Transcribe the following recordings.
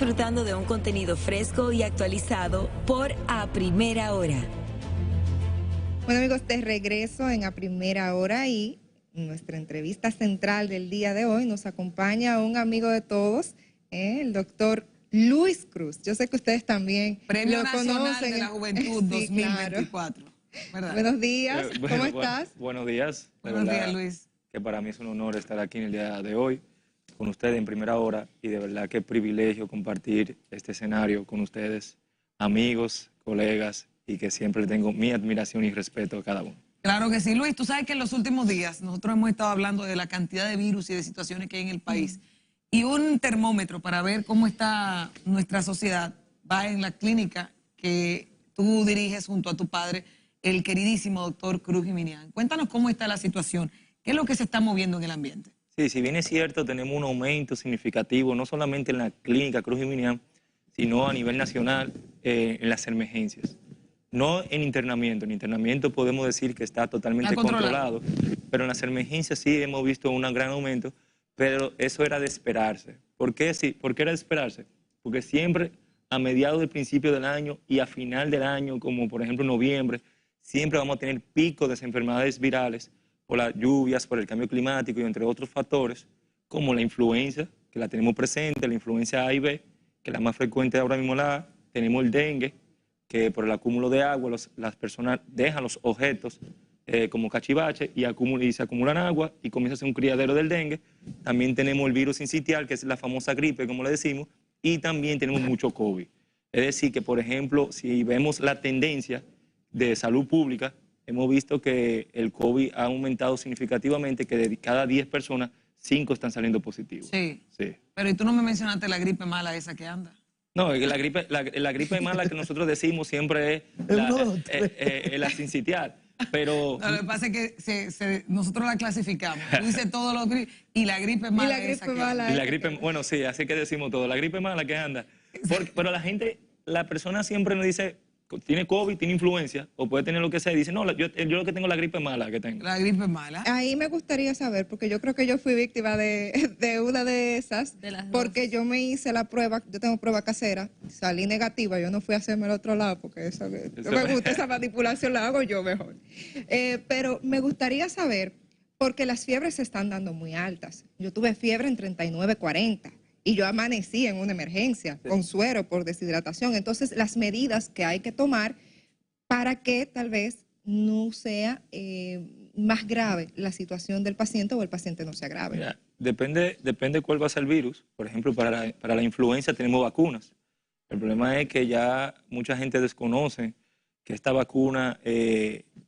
disfrutando de un contenido fresco y actualizado por A Primera Hora. Bueno, amigos, de regreso en A Primera Hora y en nuestra entrevista central del día de hoy nos acompaña un amigo de todos, el doctor Luis Cruz. Yo sé que ustedes también Premio lo Nacional conocen. de la Juventud Sí, 2024. Claro. Buenos días, ¿cómo estás? Buenos días. Buenos días, Luis. Que para mí es un honor estar aquí en el día de hoy con ustedes en Primera Hora y de verdad qué privilegio compartir este escenario con ustedes, amigos, colegas, y que siempre tengo mi admiración y respeto a cada uno. Claro que sí, Luis. Tú sabes que en los últimos días nosotros hemos estado hablando de la cantidad de virus y de situaciones que hay en el país. Y un termómetro para ver cómo está nuestra sociedad va en la clínica que tú diriges junto a tu padre, el queridísimo doctor Cruz Jiminián. Cuéntanos cómo está la situación, qué es lo que se está moviendo en el ambiente. Sí, si bien es cierto, tenemos un aumento significativo, no solamente en la clínica Cruz Jiminián, sino a nivel nacional en las emergencias. No en internamiento. En internamiento podemos decir que está totalmente controlado, pero en las emergencias sí hemos visto un gran aumento, pero eso era de esperarse. ¿Por qué? Sí, ¿por qué era de esperarse? Porque siempre a mediados del principio del año y a final del año, como por ejemplo noviembre, siempre vamos a tener picos de enfermedades virales por las lluvias, por el cambio climático y entre otros factores, como la influenza, que la tenemos presente, la influencia A y B, que la más frecuente ahora mismo la A, tenemos el dengue, que por el acúmulo de agua las personas dejan los objetos como cachivache y se acumulan agua y comienza a ser un criadero del dengue. También tenemos el virus sincitial, que es la famosa gripe, como le decimos, y también tenemos mucho COVID. Es decir, que por ejemplo, si vemos la tendencia de salud pública, hemos visto que el COVID ha aumentado significativamente, que de cada 10 personas, 5 están saliendo positivos. Sí. Pero ¿y tú no me mencionaste la gripe mala esa que anda? No, la gripe mala que nosotros decimos siempre es la sincitial, pero... No, lo que pasa es que nosotros la clasificamos. Tú dices todos los gripes y la gripe mala esa que anda. Y la gripe, bueno, sí, así que decimos todo, la gripe mala que anda. Pero la persona siempre nos dice, tiene COVID, tiene influencia, o puede tener lo que sea, y dice, no, yo lo que tengo es la gripe mala que tengo. La gripe mala. Ahí me gustaría saber, porque yo creo que yo fui víctima de una de esas, porque yo me hice la prueba, yo tengo prueba casera, salí negativa, yo no fui a hacerme al otro lado, porque eso no me gusta, esa manipulación la hago yo mejor. Pero me gustaría saber, porque las fiebres se están dando muy altas. Yo tuve fiebre en 39, 40. Y yo amanecí en una emergencia con suero por deshidratación. Entonces, las medidas que hay que tomar para que tal vez no sea más grave la situación del paciente o el paciente no sea grave. Mira, depende cuál va a ser el virus. Por ejemplo, para la influenza tenemos vacunas. El problema es que ya mucha gente desconoce que esta vacuna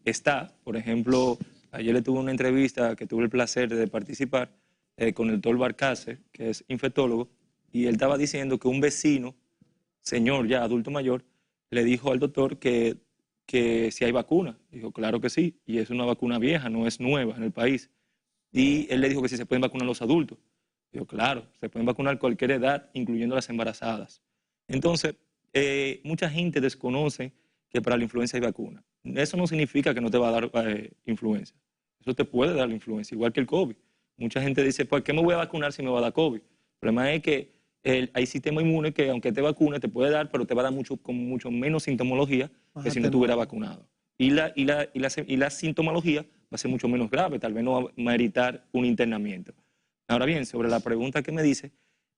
está. Por ejemplo, ayer le tuve una entrevista que tuve el placer de participar con el doctor Barcácer, que es infectólogo, y él estaba diciendo que un vecino, señor ya adulto mayor, le dijo al doctor que si hay vacuna. Dijo, claro que sí, y es una vacuna vieja, no es nueva en el país. Y él le dijo que si se pueden vacunar los adultos. Dijo, claro, se pueden vacunar cualquier edad, incluyendo las embarazadas. Entonces, mucha gente desconoce que para la influenza hay vacuna. Eso no significa que no te va a dar influenza. Eso te puede dar la influenza, igual que el COVID. Mucha gente dice, ¿por qué me voy a vacunar si me va a dar COVID? El problema es que hay sistema inmune que aunque te vacune te puede dar, pero te va a dar con mucho menos sintomología que si no estuviera vacunado. Y la sintomología va a ser mucho menos grave, tal vez no va a meritar un internamiento. Ahora bien, sobre la pregunta que me dice,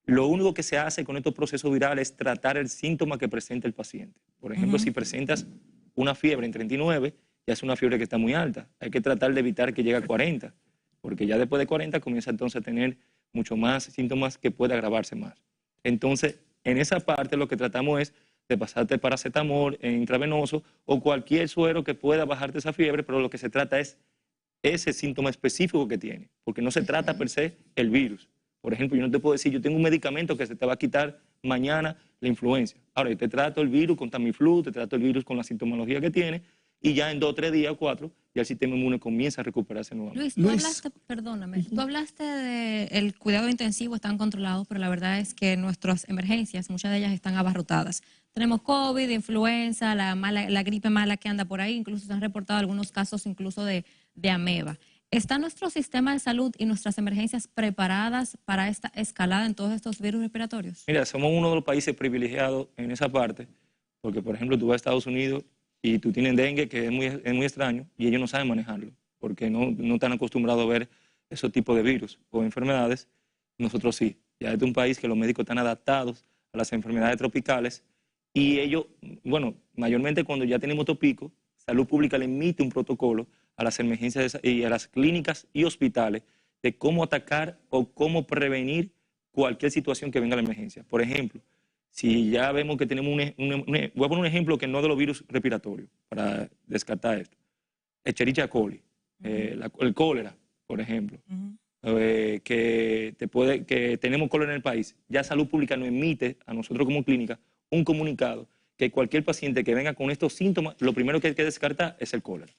lo único que se hace con estos procesos virales es tratar el síntoma que presenta el paciente. Por ejemplo, si presentas una fiebre en 39, ya es una fiebre que está muy alta. Hay que tratar de evitar que llegue a 40. Porque ya después de 40 comienza entonces a tener mucho más síntomas que puede agravarse más. Entonces, en esa parte lo que tratamos es de pasarte paracetamol intravenoso o cualquier suero que pueda bajarte esa fiebre, pero lo que se trata es ese síntoma específico que tiene, porque no se trata per se el virus. Por ejemplo, yo no te puedo decir, yo tengo un medicamento que se te va a quitar mañana la influencia. Ahora, yo te trato el virus con Tamiflu, te trato el virus con la sintomología que tiene, y ya en 2, 3 días, 4, ya el sistema inmune comienza a recuperarse nuevamente. Luis, tú hablaste del cuidado intensivo, están controlados, pero la verdad es que nuestras emergencias, muchas de ellas están abarrotadas. Tenemos COVID, influenza, la gripe mala que anda por ahí, incluso se han reportado algunos casos incluso de ameba. ¿Está nuestro sistema de salud y nuestras emergencias preparadas para esta escalada en todos estos virus respiratorios? Mira, somos uno de los países privilegiados en esa parte, porque, por ejemplo, tú vas a Estados Unidos y tú tienes dengue, que es muy extraño, y ellos no saben manejarlo, porque no están acostumbrados a ver esos tipos de virus o enfermedades. Nosotros sí. Ya es un país que los médicos están adaptados a las enfermedades tropicales y ellos, bueno, mayormente cuando ya tenemos otro pico, Salud Pública le emite un protocolo a las emergencias y a las clínicas y hospitales de cómo atacar o cómo prevenir cualquier situación que venga a la emergencia. Por ejemplo, si ya vemos que tenemos voy a poner un ejemplo que no de los virus respiratorios para descartar esto. Escherichia coli, el cólera, por ejemplo. Que tenemos cólera en el país, ya Salud Pública nos emite a nosotros como clínica un comunicado que cualquier paciente que venga con estos síntomas, lo primero que hay que descartar es el cólera.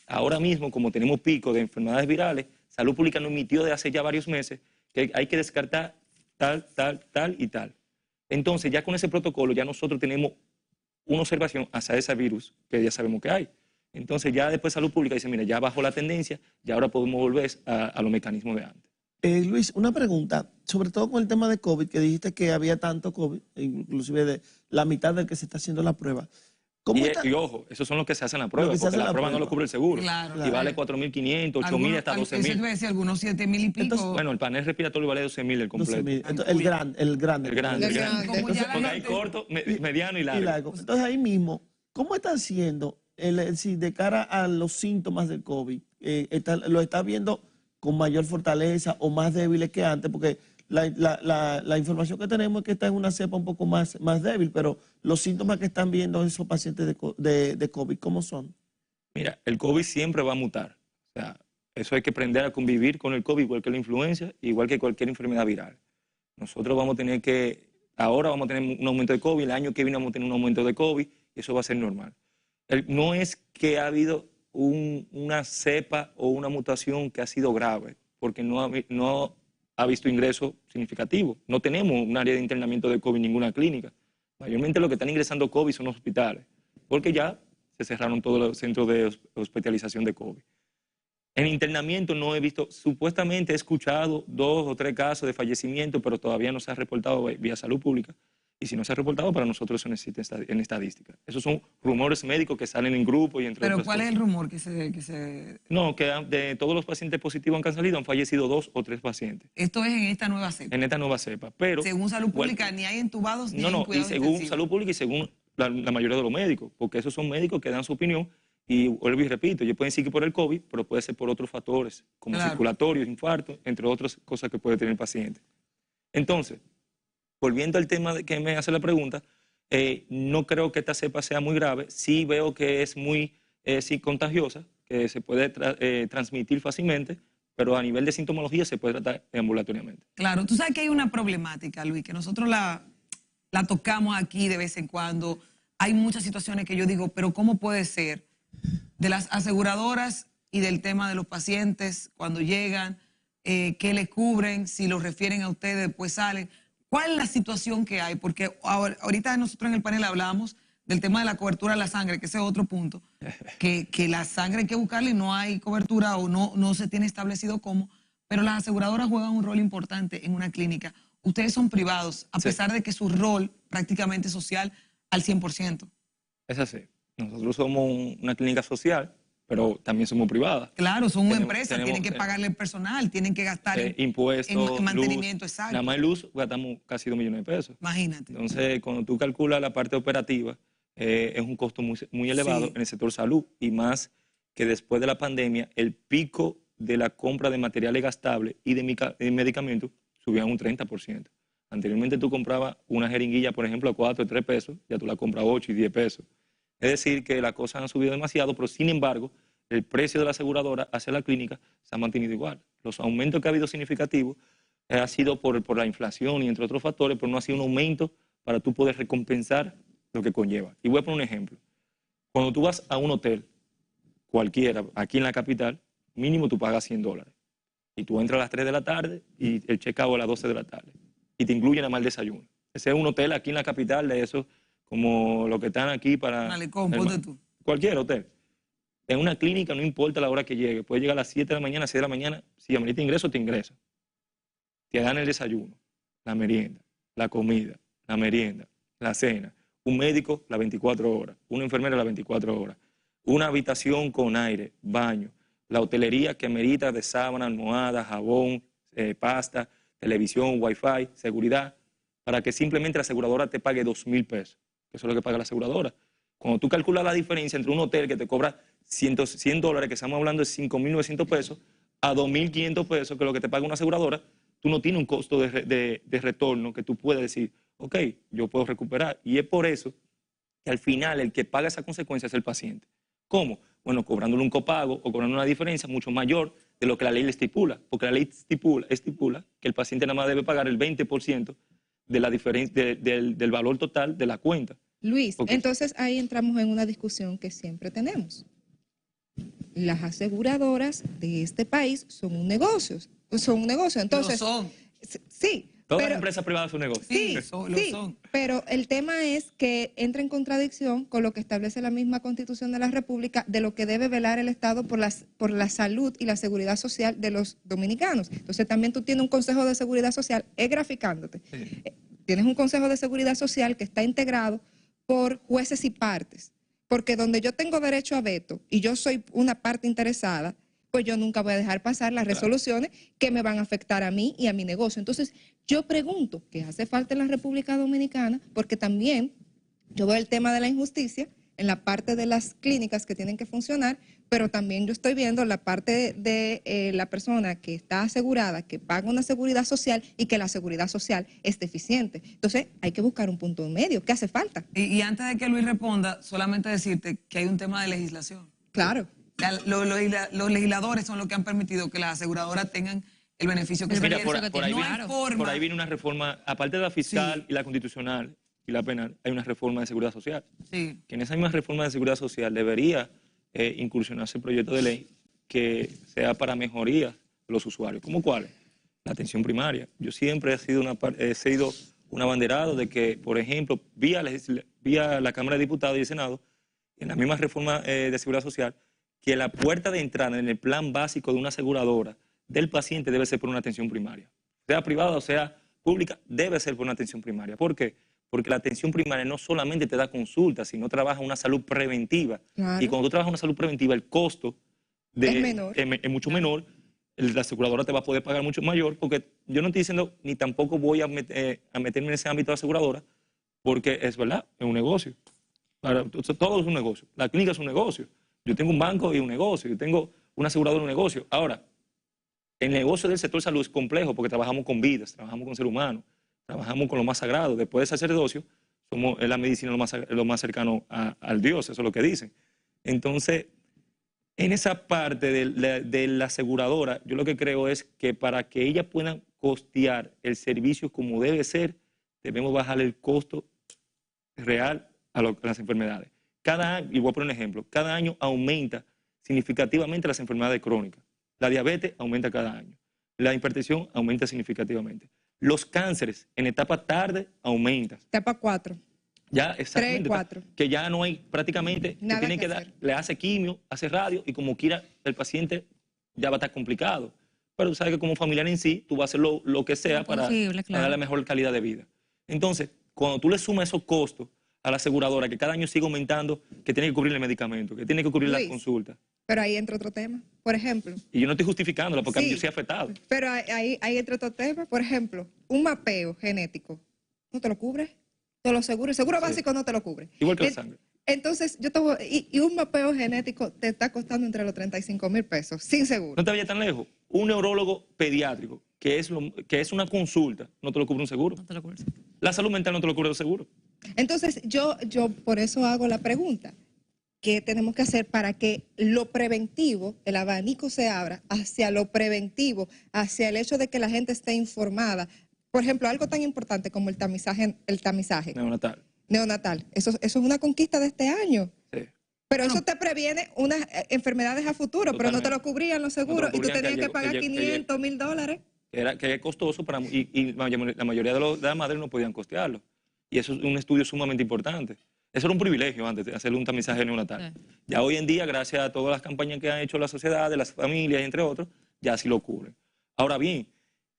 Ahora mismo, como tenemos pico de enfermedades virales, Salud Pública nos emitió de hace ya varios meses que hay que descartar tal y tal. Entonces, ya con ese protocolo, ya nosotros tenemos una observación hacia ese virus que ya sabemos que hay. Entonces, ya después Salud Pública dice, mira, ya bajó la tendencia, ya ahora podemos volver a los mecanismos de antes. Luis, una pregunta, sobre todo con el tema de COVID, que dijiste que había tanto COVID, inclusive de la mitad del que se está haciendo la prueba. Y ojo, esos son los que se hacen la prueba, porque la prueba no lo cubre el seguro. Claro. Y vale 4.500, 8.000 hasta 12.000. Eso te decía, algunos 7.000 y pico. Entonces, bueno, el panel respiratorio vale 12.000 el completo. Entonces, el grande. Entonces, porque hay corto, mediano y largo. Entonces, ahí mismo, ¿cómo están siendo, si de cara a los síntomas del COVID, lo está viendo con mayor fortaleza o más débiles que antes? Porque la información que tenemos es que está en una cepa un poco más débil, pero los síntomas que están viendo esos pacientes de COVID, ¿cómo son? Mira, el COVID siempre va a mutar. O sea, eso hay que aprender a convivir con el COVID, igual que la influenza, igual que cualquier enfermedad viral. Nosotros ahora vamos a tener un aumento de COVID, el año que viene vamos a tener un aumento de COVID, y eso va a ser normal. No es que ha habido una cepa o una mutación que ha sido grave, porque no ha visto ingresos significativos. No tenemos un área de internamiento de COVID en ninguna clínica. Mayormente lo que están ingresando COVID son los hospitales, porque ya se cerraron todos los centros de hospitalización de COVID. En internamiento no he visto, supuestamente he escuchado 2 o 3 casos de fallecimiento, pero todavía no se ha reportado vía Salud Pública. Y si no se ha reportado, para nosotros eso necesita en estadística. Esos son rumores médicos que salen en grupo y entre otras cosas. ¿Pero cuál es el rumor que se...? No, que de todos los pacientes positivos que han salido, han fallecido 2 o 3 pacientes. Esto es en esta nueva cepa. En esta nueva cepa, pero... Según Salud Pública, ni hay entubados ni hay cuidados intensivos. Y según Salud Pública y según la mayoría de los médicos, porque esos son médicos que dan su opinión y vuelvo y repito, ellos pueden decir que por el COVID, pero puede ser por otros factores, como circulatorios, infartos, entre otras cosas que puede tener el paciente. Entonces, volviendo al tema de que me hace la pregunta, no creo que esta cepa sea muy grave. Sí veo que es muy contagiosa, que se puede transmitir fácilmente, pero a nivel de sintomología se puede tratar ambulatoriamente. Claro, tú sabes que hay una problemática, Luis, que nosotros la tocamos aquí de vez en cuando. Hay muchas situaciones que yo digo, pero ¿cómo puede ser? De las aseguradoras y del tema de los pacientes, cuando llegan, qué le cubren, si los refieren a ustedes, después salen. ¿Cuál es la situación que hay? Porque ahorita nosotros en el panel hablamos del tema de la cobertura de la sangre, que ese es otro punto, que la sangre hay que buscarla y no hay cobertura o no se tiene establecido cómo, pero las aseguradoras juegan un rol importante en una clínica. Ustedes son privados, a pesar de que su rol prácticamente social al 100%. Es así. Nosotros somos una clínica social, pero también somos privadas. Claro, son una empresa, tienen que pagarle el personal, tienen que gastar impuestos, en mantenimiento, luz, exacto. Nada más en luz gastamos casi 2 millones de pesos. Imagínate. Entonces, cuando tú calculas la parte operativa, es un costo muy elevado en el sector salud, y más que después de la pandemia, el pico de la compra de materiales gastables y de medicamentos subió a un 30%. Anteriormente tú comprabas una jeringuilla, por ejemplo, a 4 o 3 pesos, ya tú la compras a 8 y 10 pesos. Es decir, que las cosas han subido demasiado, pero sin embargo, el precio de la aseguradora hacia la clínica se ha mantenido igual. Los aumentos que ha habido significativos ha sido por la inflación y entre otros factores, pero no ha sido un aumento para tú poder recompensar lo que conlleva. Y voy a poner un ejemplo. Cuando tú vas a un hotel, cualquiera, aquí en la capital, mínimo tú pagas $100. Y tú entras a las 3 de la tarde y el check-out a las 12 de la tarde. Y te incluyen nada más el desayuno. Ese es un hotel aquí en la capital de esos, como los que están aquí para... Malecón, ponte tú. Cualquier hotel. En una clínica no importa la hora que llegue, puede llegar a las 7 de la mañana, 6 de la mañana, si amerita ingreso, te ingresa. Te dan el desayuno, la merienda, la comida, la merienda, la cena, un médico las 24 horas, una enfermera las 24 horas, una habitación con aire, baño, la hotelería que amerita de sábana, almohada, jabón, pasta, televisión, wifi, seguridad, para que simplemente la aseguradora te pague 2,000 pesos, que eso es lo que paga la aseguradora. Cuando tú calculas la diferencia entre un hotel que te cobra $100, que estamos hablando de 5,900 pesos, a 2,500 pesos, que es lo que te paga una aseguradora, tú no tienes un costo de retorno que tú puedas decir, ok, yo puedo recuperar. Y es por eso que al final el que paga esa consecuencia es el paciente. ¿Cómo? Bueno, cobrándole un copago o cobrando una diferencia mucho mayor de lo que la ley le estipula, porque la ley estipula que el paciente nada más debe pagar el 20% de la diferencia del valor total de la cuenta. Luis, entonces ahí entramos en una discusión que siempre tenemos. Las aseguradoras de este país son un negocio. Entonces, lo son. Sí. Todas las empresas privadas son negocios. Sí, lo son. Pero el tema es que entra en contradicción con lo que establece la misma Constitución de la República de lo que debe velar el Estado por la salud y la seguridad social de los dominicanos. Entonces también tú tienes un Consejo de Seguridad Social, graficándote. Sí. Tienes un Consejo de Seguridad Social que está integrado por jueces y partes, porque donde yo tengo derecho a veto y yo soy una parte interesada, pues yo nunca voy a dejar pasar las resoluciones que me van a afectar a mí y a mi negocio. Entonces, yo pregunto, ¿qué hace falta en la República Dominicana? Porque también yo veo el tema de la injusticia en la parte de las clínicas que tienen que funcionar, pero también yo estoy viendo la parte de la persona que está asegurada, que paga una seguridad social y que la seguridad social es deficiente. Entonces, hay que buscar un punto medio. ¿Qué hace falta? Y antes de que Luis responda, solamente decirte que hay un tema de legislación. Claro. Los legisladores son los que han permitido que las aseguradoras tengan el beneficio que se Mira, merecen. por ahí viene una reforma, aparte de la fiscal y la constitucional y la penal, hay una reforma de seguridad social. Sí. Que en esa misma reforma de seguridad social debería incursionarse el proyecto de ley que sea para mejoría de los usuarios. ¿Cómo cuáles? La atención primaria. Yo siempre he sido un abanderado de que, por ejemplo, vía la Cámara de Diputados y el Senado, en la misma reforma de seguridad social, que la puerta de entrada en el plan básico de una aseguradora del paciente debe ser por una atención primaria. Sea privada o sea pública, debe ser por una atención primaria. ¿Por qué? Porque la atención primaria no solamente te da consultas, sino trabaja una salud preventiva. Claro. Y cuando tú trabajas una salud preventiva, el costo es mucho menor. La aseguradora te va a poder pagar mucho mayor, porque yo no estoy diciendo, ni tampoco voy a meterme en ese ámbito de aseguradora, porque es verdad, es un negocio. Todo es un negocio. La clínica es un negocio. Yo tengo un banco y un negocio. Yo tengo una aseguradora y un negocio. Ahora, el negocio del sector salud es complejo porque trabajamos con vidas, trabajamos con seres humanos, trabajamos con lo más sagrado. Después de sacerdocio, es la medicina lo más cercano al Dios, eso es lo que dicen. Entonces, en esa parte de la aseguradora, yo lo que creo es que para que ellas puedan costear el servicio como debe ser, debemos bajar el costo real a las enfermedades. Cada año, y voy a poner un ejemplo, cada año aumenta significativamente las enfermedades crónicas. La diabetes aumenta cada año. La hipertensión aumenta significativamente. Los cánceres en etapa tarde aumentan. Etapa 4. Ya, exactamente. 3, 4. Que ya no hay prácticamente, nada que tienen que dar, le hace quimio, hace radio y como quiera el paciente ya va a estar complicado. Pero tú sabes que como familiar en sí, tú vas a hacer lo que sea para dar la mejor calidad de vida. Entonces, cuando tú le sumas esos costos a la aseguradora, que cada año sigue aumentando, que tiene que cubrir el medicamento, que tiene que cubrir las consultas. Pero ahí entra otro tema. Por ejemplo. Y yo no estoy justificándola porque sí, yo soy afectado. Pero ahí entra otro tema. Por ejemplo, un mapeo genético, ¿no te lo cubre? Te lo seguro. El seguro básico no te lo cubre. Igual que la sangre. Entonces, y un mapeo genético te está costando entre los 35,000 pesos, sin seguro. No te vayas tan lejos. Un neurólogo pediátrico, que es una consulta, no te lo cubre un seguro. No te lo cubre. La salud mental no te lo cubre el seguro. Entonces, yo por eso hago la pregunta. ¿Qué tenemos que hacer para que lo preventivo, el abanico se abra hacia lo preventivo, hacia el hecho de que la gente esté informada? Por ejemplo, algo tan importante como el tamizaje. Neonatal. Eso es una conquista de este año. Sí. Pero eso te previene unas enfermedades a futuro, totalmente. Pero no te lo cubrían los seguros y tú tenías que pagar $500, $1,000. Que es costoso y la mayoría de las madres no podían costearlo. Y eso es un estudio sumamente importante. Eso era un privilegio antes de hacerle un tamizaje neonatal. Sí. Ya hoy en día, gracias a todas las campañas que han hecho la sociedad, de las familias, entre otros, ya sí lo cubren. Ahora bien,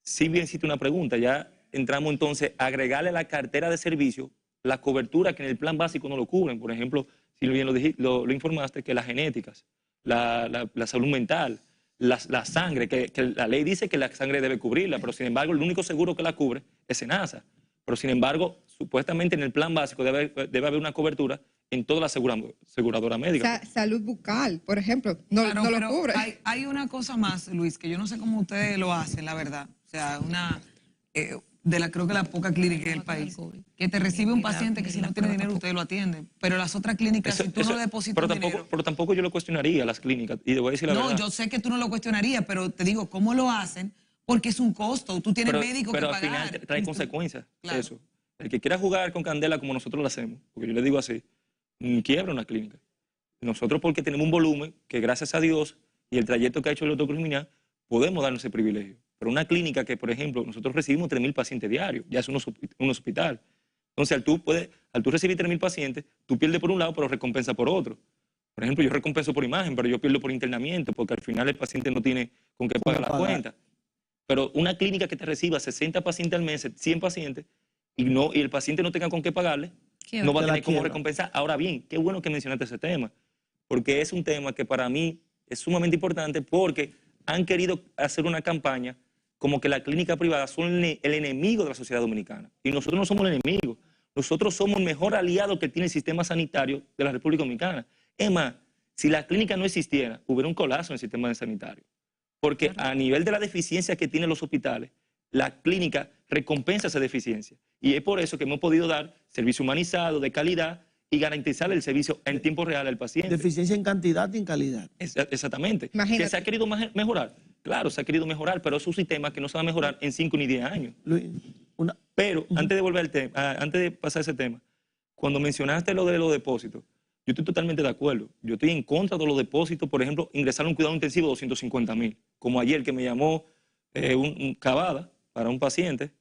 si bien existe una pregunta, ya entramos entonces a agregarle a la cartera de servicios la cobertura que en el plan básico no lo cubren. Por ejemplo, si bien lo informaste, que las genéticas, la salud mental, la sangre, que la ley dice que la sangre debe cubrirla, pero sin embargo el único seguro que la cubre es SENASA. Pero sin embargo, supuestamente en el plan básico debe haber una cobertura en toda la aseguradora médica. Salud bucal, por ejemplo, no lo cubre. Hay una cosa más, Luis, que yo no sé cómo ustedes lo hacen, la verdad. O sea, creo que la poca clínica del país, que te recibe un paciente que si no tiene dinero ustedes lo atienden, pero las otras clínicas, si tú no depositas dinero... Pero tampoco yo lo cuestionaría, las clínicas, y te voy a decir la verdad. No, yo sé que tú no lo cuestionarías, pero te digo, ¿cómo lo hacen? Porque es un costo, tú tienes médico que pagar. Pero al final trae consecuencias, claro. Eso. El que quiera jugar con candela como nosotros lo hacemos, porque yo le digo así, quiebra una clínica. Nosotros, porque tenemos un volumen que gracias a Dios y el trayecto que ha hecho el doctor Criminal, podemos darnos ese privilegio. Pero una clínica que, por ejemplo, nosotros recibimos 3.000 pacientes diarios, ya es un hospital. Entonces, al tú recibir 3.000 pacientes, tú pierdes por un lado, pero recompensa por otro. Por ejemplo, yo recompenso por imagen, pero yo pierdo por internamiento, porque al final el paciente no tiene con qué pagar la cuenta. Pero una clínica que te reciba 60 pacientes al mes, 100 pacientes, y el paciente no tenga con qué pagarle, no va a tener cómo recompensar. Ahora bien, qué bueno que mencionaste ese tema, porque es un tema que para mí es sumamente importante, porque han querido hacer una campaña como que la clínica privada son el enemigo de la sociedad dominicana. Y nosotros no somos el enemigo. Nosotros somos el mejor aliado que tiene el sistema sanitario de la República Dominicana. Es más, si la clínica no existiera, hubiera un colapso en el sistema sanitario. Porque a nivel de la deficiencia que tienen los hospitales, la clínica recompensa esa deficiencia. Y es por eso que hemos podido dar servicio humanizado, de calidad, y garantizar el servicio en tiempo real al paciente. Deficiencia en cantidad y en calidad. Exactamente. Imagínate. ¿Que se ha querido mejorar? Claro, se ha querido mejorar, pero es un sistema que no se va a mejorar en 5 ni 10 años. Pero antes de volver al tema, antes de pasar a ese tema, cuando mencionaste lo de los depósitos, yo estoy totalmente de acuerdo. Yo estoy en contra de los depósitos, por ejemplo, ingresar a un cuidado intensivo de 250.000. Como ayer que me llamó un Cavada para un paciente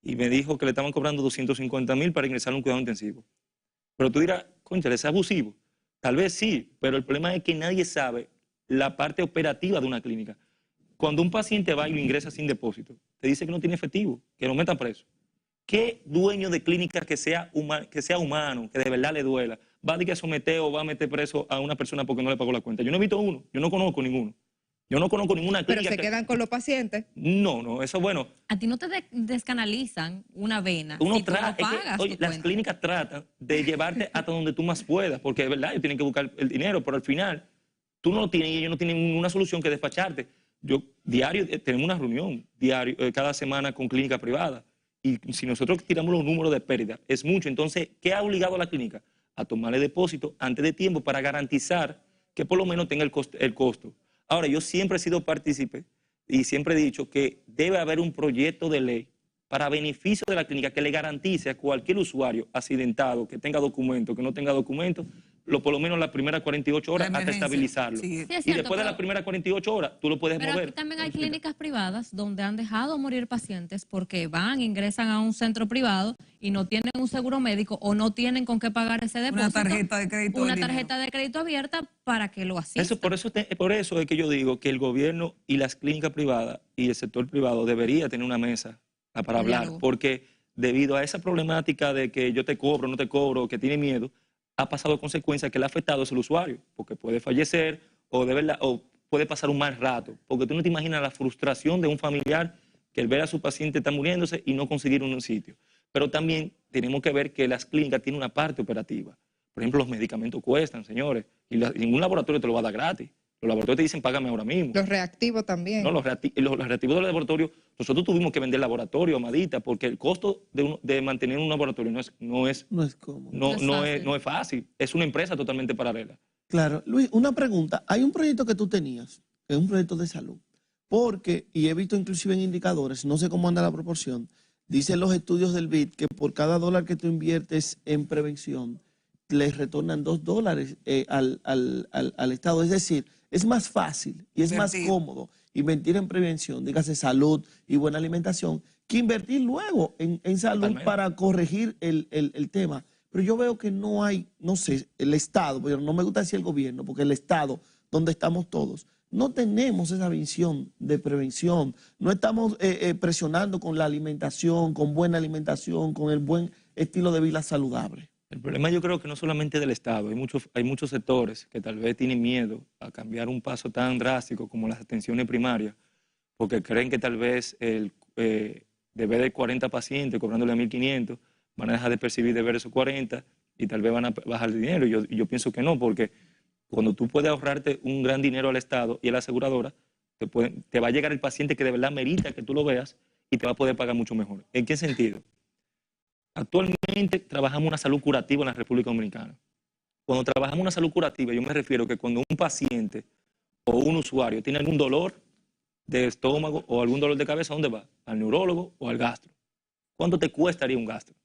y me dijo que le estaban cobrando 250.000 para ingresar a un cuidado intensivo. Pero tú dirás, concha, ¿es abusivo? Tal vez sí, pero el problema es que nadie sabe la parte operativa de una clínica. Cuando un paciente va y lo ingresa sin depósito, te dice que no tiene efectivo, que lo metan preso. ¿Qué dueño de clínica que sea humano, que de verdad le duela, va a someter o va a meter preso a una persona porque no le pagó la cuenta? Yo no he visto uno, yo no conozco ninguno. Yo no conozco ninguna clínica. ¿Pero se quedan con los pacientes? No, eso bueno. A ti no te descanalizan una vena uno si tú no pagas oye, las clínicas tratan de llevarte hasta donde tú más puedas, porque es verdad, ellos tienen que buscar el dinero, pero al final tú no lo tienes y ellos no tienen ninguna solución que despacharte. Yo diario, tenemos una reunión diario, cada semana con clínica privada, y si nosotros tiramos los números de pérdida, es mucho. Entonces, ¿qué ha obligado a la clínica? A tomarle depósito antes de tiempo para garantizar que por lo menos tenga el costo. Ahora, yo siempre he sido partícipe y siempre he dicho que debe haber un proyecto de ley para beneficio de la clínica que le garantice a cualquier usuario accidentado, que tenga documento, que no tenga documento, por lo menos las primeras 48 horas hasta estabilizarlo. Sí, y después de las primeras 48 horas, tú lo puedes mover. Pero aquí también hay clínicas privadas donde han dejado morir pacientes porque ingresan a un centro privado y no tienen un seguro médico o no tienen con qué pagar ese depósito. Una tarjeta de crédito. Una tarjeta de crédito abierta para que lo asistan. Por eso es que yo digo que el gobierno y las clínicas privadas y el sector privado debería tener una mesa para hablar, porque debido a esa problemática de que yo te cobro, no te cobro, que tiene miedo, ha pasado consecuencias que le ha afectado es el usuario, porque puede fallecer o puede pasar un mal rato, porque tú no te imaginas la frustración de un familiar que el ver a su paciente está muriéndose y no conseguir un sitio. Pero también tenemos que ver que las clínicas tienen una parte operativa. Por ejemplo, los medicamentos cuestan, señores, y ningún laboratorio te lo va a dar gratis. Los laboratorios te dicen, págame ahora mismo. Los reactivos también. No, los reactivos del laboratorio, nosotros tuvimos que vender laboratorio, Amadita, porque el costo de mantener un laboratorio no es cómodo. No es fácil. Es una empresa totalmente paralela. Claro. Luis, una pregunta. Hay un proyecto que tú tenías, que es un proyecto de salud, porque, y he visto inclusive en indicadores, no sé cómo anda la proporción, dicen los estudios del BID que por cada dólar que tú inviertes en prevención, les retornan $2 al Estado. Es decir, es más fácil y es más cómodo invertir en prevención, dígase salud y buena alimentación, que invertir luego en salud para corregir el tema. pero yo veo que no hay, no sé, el Estado, pero no me gusta decir el gobierno, porque el Estado, donde estamos todos, no tenemos esa visión de prevención, no estamos presionando con la alimentación, con buena alimentación, con el buen estilo de vida saludable. El problema yo creo que no solamente del Estado, hay muchos sectores que tal vez tienen miedo a cambiar un paso tan drástico como las atenciones primarias, porque creen que tal vez de ver de 40 pacientes cobrándole a 1.500, van a dejar de percibir de ver esos 40 y tal vez van a bajar el dinero. Y yo pienso que no, porque cuando tú puedes ahorrarte un gran dinero al Estado y a la aseguradora, te va a llegar el paciente que de verdad merita que tú lo veas y te va a poder pagar mucho mejor. ¿En qué sentido? Actualmente trabajamos una salud curativa en la República Dominicana. Cuando trabajamos una salud curativa, yo me refiero que cuando un paciente o un usuario tiene algún dolor de estómago o algún dolor de cabeza, ¿a dónde va? ¿Al neurólogo o al gastro? ¿Cuánto te cuestaría un gastro?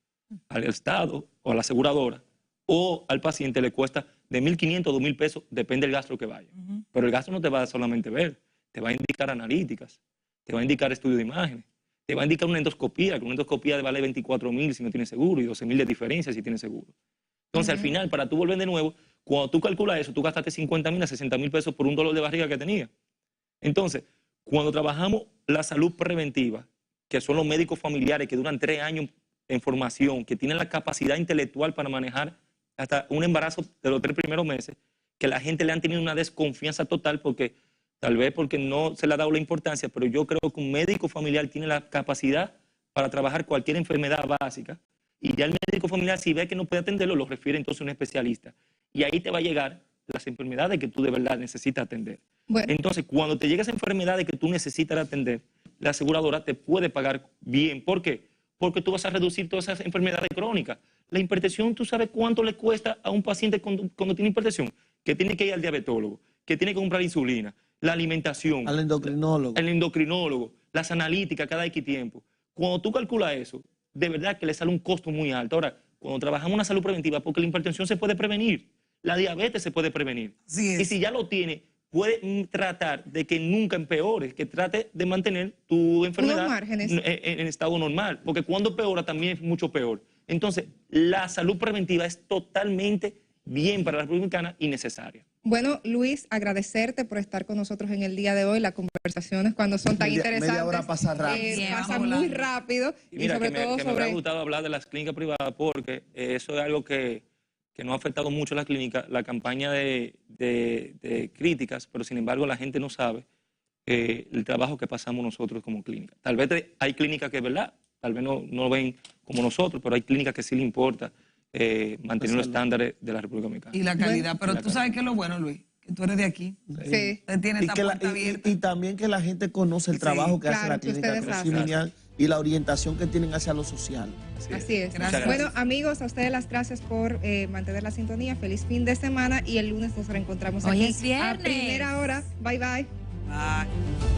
Al Estado o a la aseguradora o al paciente le cuesta de 1.500 a 2.000 pesos, depende del gastro que vaya. Pero el gastro no te va a solamente ver, te va a indicar analíticas, te va a indicar estudio de imágenes, te va a indicar una endoscopía, que una endoscopía vale 24.000 si no tienes seguro y 12.000 de diferencia si tienes seguro. Entonces, al final, para tú volver de nuevo, cuando tú calculas eso, tú gastaste 50.000 a 60.000 pesos por un dolor de barriga que tenía. Entonces, cuando trabajamos la salud preventiva, que son los médicos familiares que duran 3 años en formación, que tienen la capacidad intelectual para manejar hasta un embarazo de los 3 primeros meses, que la gente le han tenido una desconfianza total porque tal vez porque no se le ha dado la importancia, pero yo creo que un médico familiar tiene la capacidad para trabajar cualquier enfermedad básica y ya el médico familiar, si ve que no puede atenderlo, lo refiere entonces a un especialista. Y ahí te va a llegar las enfermedades que tú de verdad necesitas atender. Bueno. Entonces, cuando te llega esa enfermedad que tú necesitas atender, la aseguradora te puede pagar bien. ¿Por qué? Porque tú vas a reducir todas esas enfermedades crónicas. La hipertensión, ¿tú sabes cuánto le cuesta a un paciente cuando tiene hipertensión? Que tiene que ir al diabetólogo, que tiene que comprar insulina, la alimentación. Al endocrinólogo. Al endocrinólogo, las analíticas cada X tiempo. Cuando tú calculas eso, de verdad que le sale un costo muy alto. Ahora, cuando trabajamos una salud preventiva, porque la hipertensión se puede prevenir, la diabetes se puede prevenir. Sí es. Y si ya lo tiene, puede tratar de que nunca empeore, que trate de mantener tu enfermedad en estado normal, porque cuando empeora también es mucho peor. Entonces, la salud preventiva es totalmente bien para la República Dominicana y necesaria. Bueno, Luis, agradecerte por estar con nosotros en el día de hoy. Las conversaciones cuando son tan interesantes media hora pasa rápido. Pasan muy rápido. Y mira, sobre todo me ha gustado hablar de las clínicas privadas porque eso es algo que no ha afectado mucho a la clínica, la campaña de críticas, pero sin embargo la gente no sabe el trabajo que pasamos nosotros como clínica. Tal vez hay clínicas que, ¿verdad? Tal vez no lo ven como nosotros, pero hay clínicas que sí le importa mantener los estándares de la República Dominicana. Y la calidad, pero tú sabes que es lo bueno, Luis, que tú eres de aquí. Sí. Tiene esta puerta abierta. Y también que la gente conoce el trabajo que hace la clínica Crossing y la orientación que tienen hacia lo social. Así es. Bueno, amigos, a ustedes las gracias por mantener la sintonía. Feliz fin de semana y el lunes nos reencontramos Hoy aquí es viernes. a primera hora. Bye, bye. Bye.